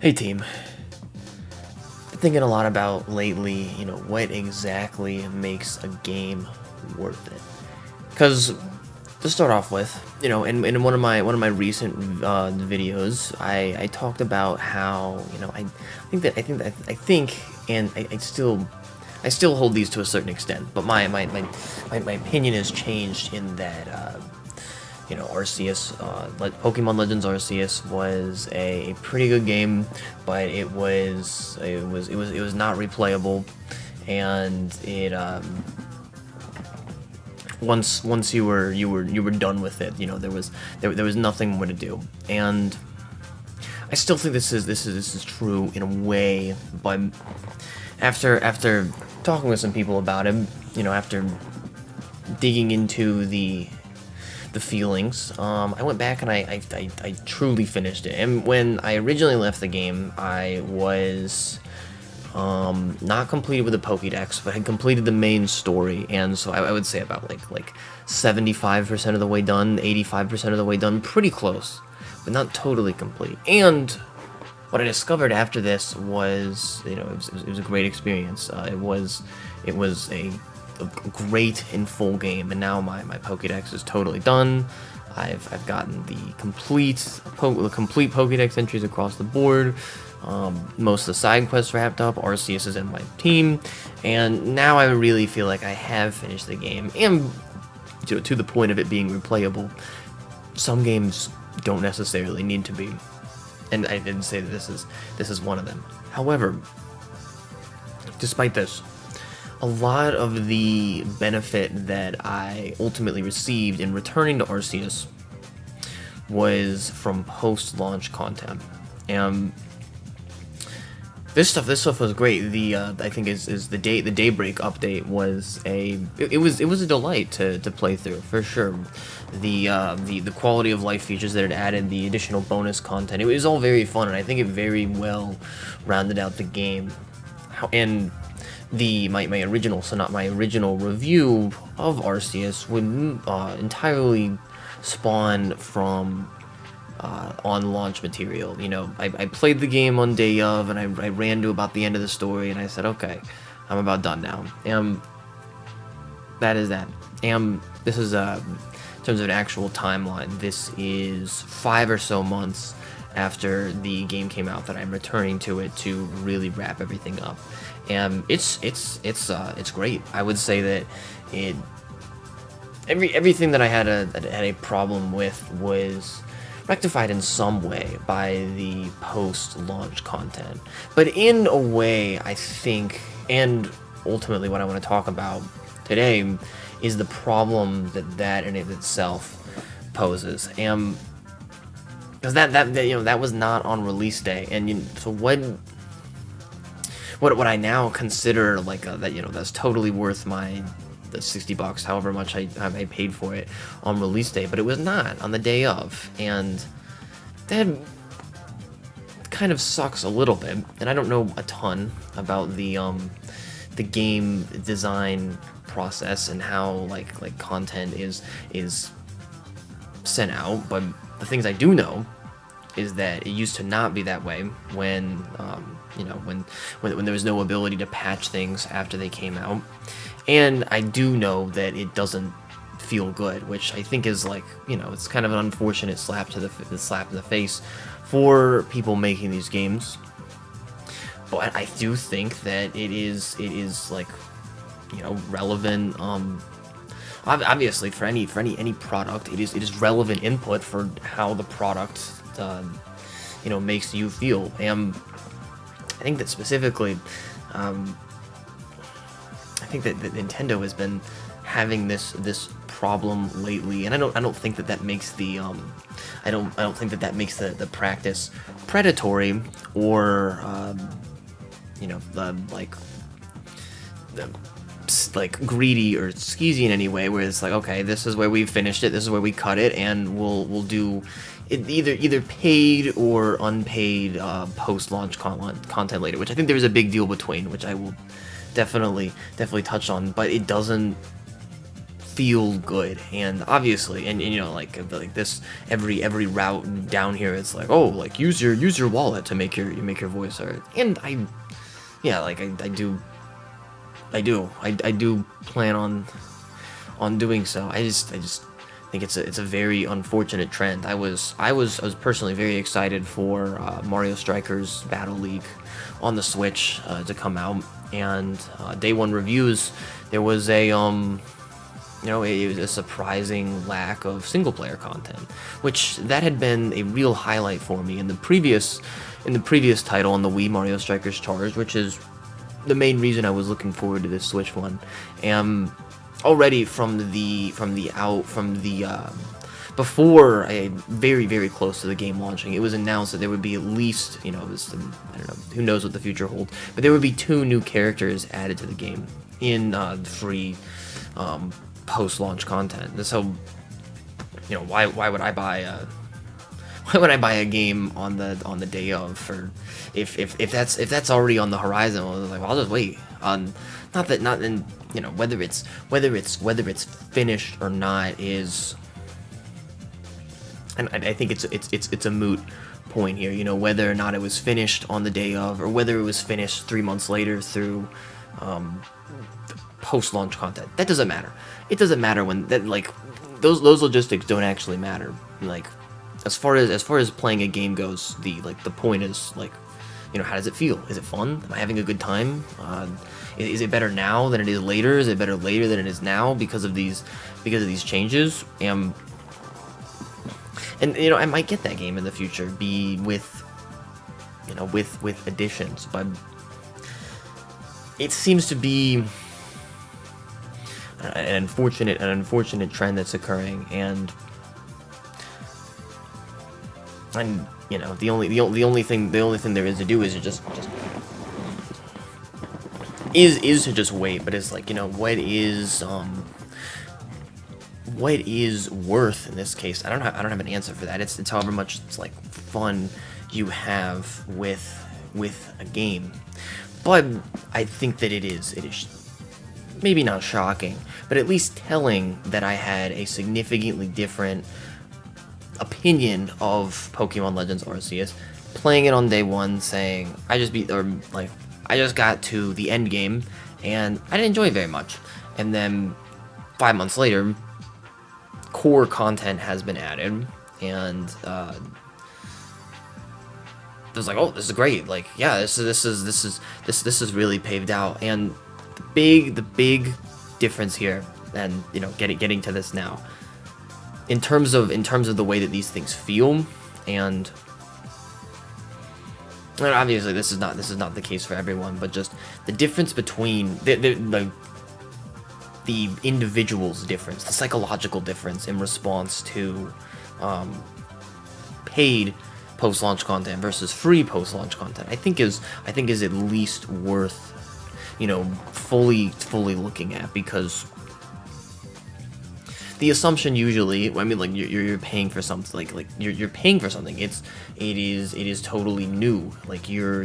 Hey team, been thinking a lot about lately, what exactly makes a game worth it. Because to start off with, in one of my recent videos, I talked about how, and I still hold these to a certain extent, but my opinion has changed in that Arceus, Pokemon Legends Arceus was a pretty good game, but it was not replayable, and it once you were done with it, there was nothing more to do, and I still think this is true in a way, but after talking with some people about it, after digging into the feelings. I went back and I truly finished it. And when I originally left the game, I was not completed with the Pokédex, but had completed the main story. And so I would say about like 75% of the way done, 85% of the way done, pretty close, but not totally complete. And what I discovered after this was, it was a great experience. It was a great and full game, and now my Pokédex is totally done. I've gotten the complete Pokédex entries across the board. Most of the side quests wrapped up. Arceus is in my team, and now I really feel like I have finished the game, and to the point of it being replayable. Some games don't necessarily need to be, and I didn't say that this is one of them. However, despite this, a lot of the benefit that I ultimately received in returning to Arceus was from post-launch content, and this stuff was great. I think is the Daybreak update was it was a delight to play through, for sure. The quality of life features that it added, the additional bonus content, it was all very fun, and I think it very well rounded out the game. And my original review of Arceus would entirely spawn from on launch material. I played the game on day of, and I ran to about the end of the story, and I said, okay, I'm about done now. And that is that. And this is in terms of an actual timeline, this is 5 or so months after the game came out that I'm returning to it to really wrap everything up. And it's great. I would say that everything that I had a problem with was rectified in some way by the post-launch content. But in a way, I think, and ultimately what I want to talk about today, is the problem that in itself poses. And because that was not on release day, and so what I now consider like that's totally worth the $60, however much I paid for it on release day, but it was not on the day of, and that kind of sucks a little bit. And I don't know a ton about the game design process and how like content is sent out, but the things I do know is that it used to not be that way when when there was no ability to patch things after they came out. And I do know that it doesn't feel good, which I think is it's kind of an unfortunate slap in the face for people making these games. But I do think that it is relevant. Obviously, for any product, it is relevant input for how the product makes you feel. And I think that specifically, I think that Nintendo has been having this problem lately, and I don't think that makes the I don't think that makes the practice predatory or like greedy or skeezy in any way, where it's like, okay, this is where we finished it, this is where we cut it, and we'll do it either paid or unpaid post-launch content later, which I think there's a big deal between, which I will definitely touch on, but it doesn't feel good. And obviously, and you know, like this, every route down here, it's like, oh, like use your wallet to make your voice heard. And yeah, like I do plan on doing so. I just think it's a very unfortunate trend. I was personally very excited for Mario Strikers Battle League on the Switch to come out, and day one reviews, there was a you know, it was a surprising lack of single player content, which that had been a real highlight for me in the previous title on the Wii, Mario Strikers Charged, which is the main reason I was looking forward to this Switch one. And already before very close to the game launching, it was announced that there would be at least, you know, I don't know, who knows what the future holds, but there would be 2 new characters added to the game in free post-launch content. So, you know, why would I buy a game on the day of, for if that's already on the horizon? I was like, well, I'll just wait on, not in, you know, whether it's finished or not is, and I think it's a moot point here, you know, whether or not it was finished on the day of, or whether it was finished 3 months later through post-launch content. That doesn't matter. It doesn't matter when that, like, those logistics don't actually matter. Like, as far as playing a game goes, the point is, like, you know, how does it feel? Is it fun? Am I having a good time? Is it better now than it is later? Is it better later than it is now because of these changes? And you know, I might get that game in the future, be with, you know, with additions, but it seems to be an unfortunate trend that's occurring, and you know, the only thing there is to do is to just is to just wait. But it's like, you know, what is worth in this case? I don't have an answer for that. It's however much it's like fun you have with a game. But I think that it is maybe not shocking, but at least telling that I had a significantly different opinion of Pokemon Legends Arceus, playing it on day one, saying I just got to the end game and I didn't enjoy it very much, and then 5 months later, core content has been added, and it was like, oh, this is great. Like, yeah, this is really paved out. And the big difference here, and you know, getting to this now, in terms of the way that these things feel, and obviously this is not the case for everyone, but just the difference between the individual's difference, the psychological difference in response to paid post-launch content versus free post-launch content, I think is at least worth, you know, fully looking at, because the assumption usually, I mean, like, you're paying for something, like you're paying for something. It is totally new. Like, you're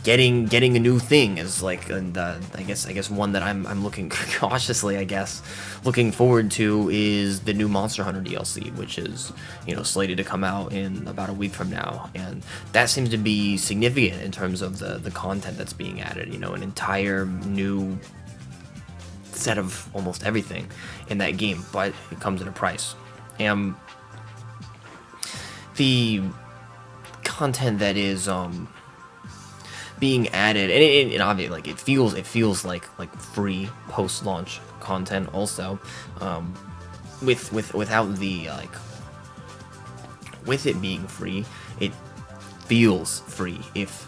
getting a new thing is like, and I guess one that I'm looking cautiously, looking forward to is the new Monster Hunter DLC, which is, you know, slated to come out in about a week from now, and that seems to be significant in terms of the content that's being added. You know, an entire new set of almost everything in that game, but it comes at a price. And the content that is being added, and obviously, like, it feels like free post-launch content also, without the with it being free, it feels free, if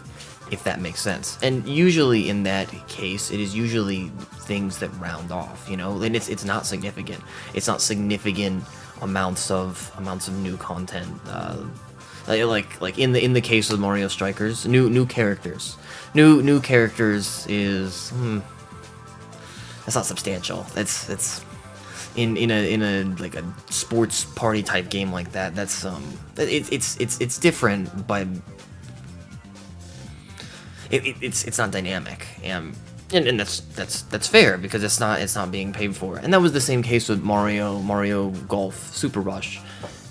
that makes sense. And usually in that case, it is usually things that round off, you know, and it's not significant. It's not significant amounts of new content. Like in the case of Mario Strikers, new characters. New characters is that's not substantial. It's in a like a sports party type game like that. That's it's different, but it's not dynamic. And and that's fair because it's not being paid for. And that was the same case with Mario Golf Super Rush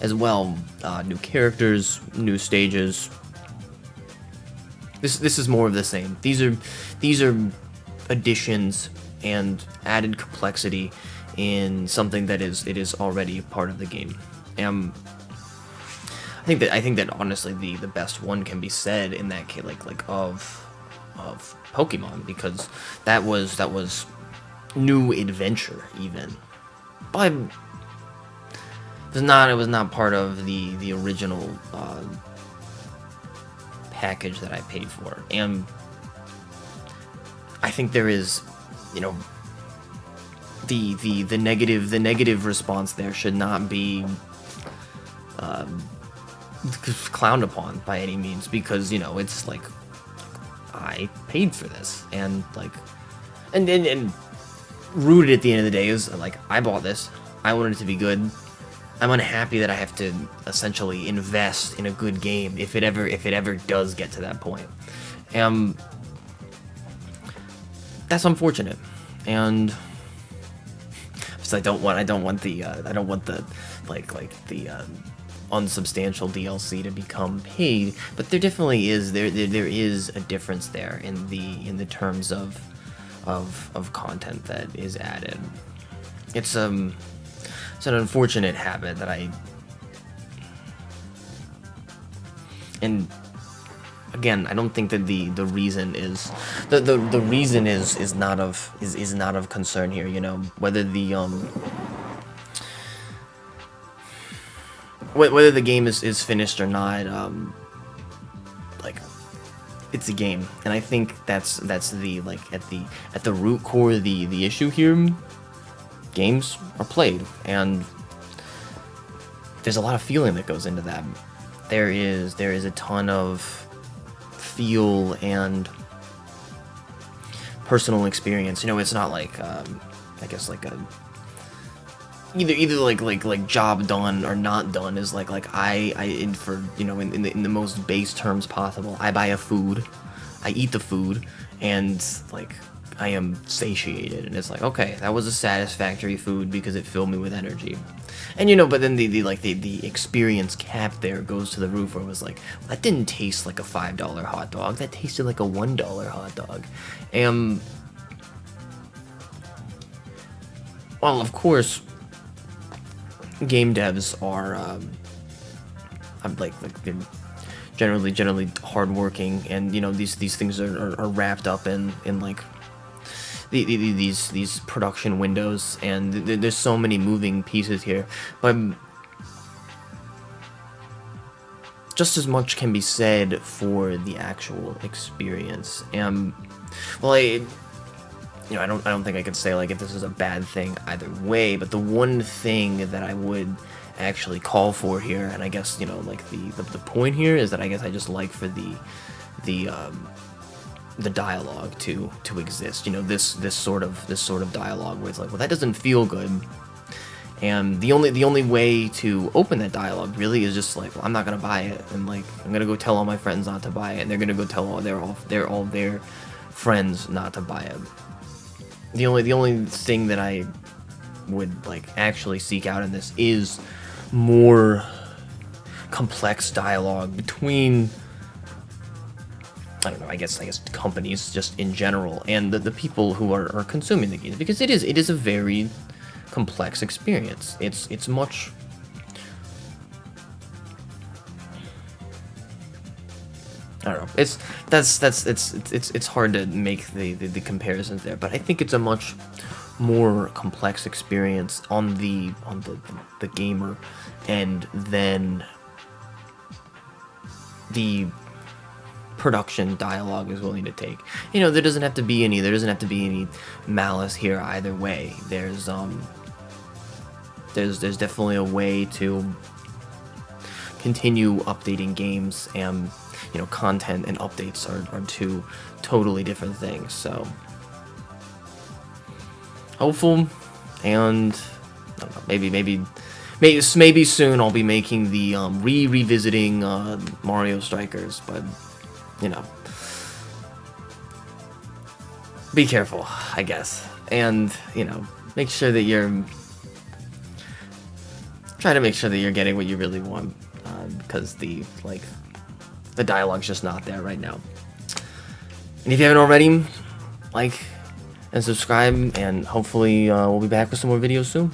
as well. New characters, new stages. This is more of the same. These are additions and added complexity in something that is already part of the game. I think that honestly the best one can be said in that case, like of Pokemon, because that was new adventure even, but it was not part of the original package that I paid for. And I think there is, you know, the negative response there should not be clowned upon by any means, because, you know, it's like I paid for this, and like and rooted at the end of the day is like, I bought this, I wanted it to be good. I'm unhappy that I have to essentially invest in a good game if it ever does get to that point. That's unfortunate, and I don't want the unsubstantial DLC to become paid, but there definitely is there is a difference there in the terms of content that is added. It's an unfortunate habit that and again, I don't think that the reason is the reason is not of concern here. You know, whether the game is finished or not, like, it's a game, and I think that's the, like, at the root core the issue here. Games are played, and there's a lot of feeling that goes into that. There is a ton of feel and personal experience. You know, it's not like I guess like a either like job done or not done is like in for, you know, in the most base terms possible. I buy a food, I eat the food, and like I am satiated, and it's like, okay, that was a satisfactory food because it filled me with energy. And, you know, but then the experience cap there goes to the roof, where it was like, well, that didn't taste like a $5 hot dog, that tasted like a $1 hot dog. And well, of course, game devs are they're generally hardworking, and, you know, these things are wrapped up in like these production windows, and there's so many moving pieces here, but just as much can be said for the actual experience. And well, I don't think I could say like if this is a bad thing either way, but the one thing that I would actually call for here, and I guess, you know, like the point here is that I guess I just like for the dialogue to exist. You know, this sort of dialogue where it's like, well, that doesn't feel good, and the only way to open that dialogue really is just like, well, I'm not gonna buy it, and like I'm gonna go tell all my friends not to buy it, and they're gonna go tell all their friends not to buy it. The only thing that I would like actually seek out in this is more complex dialogue between, I don't know, I guess companies just in general, and the people who are consuming the game, because it is a very complex experience. It's much, I don't know, it's hard to make the comparisons there, but I think it's a much more complex experience on the gamer end than the production dialogue is willing to take. You know, there doesn't have to be any malice here either way. There's definitely a way to continue updating games, and, you know, content and updates are two totally different things. So hopeful, and I don't know, maybe soon I'll be making the revisiting Mario Strikers, but, you know, be careful, I guess, and you know, make sure that you're try to make sure that you're getting what you really want, because the dialogue's just not there right now. And if you haven't already, like and subscribe, and hopefully we'll be back with some more videos soon.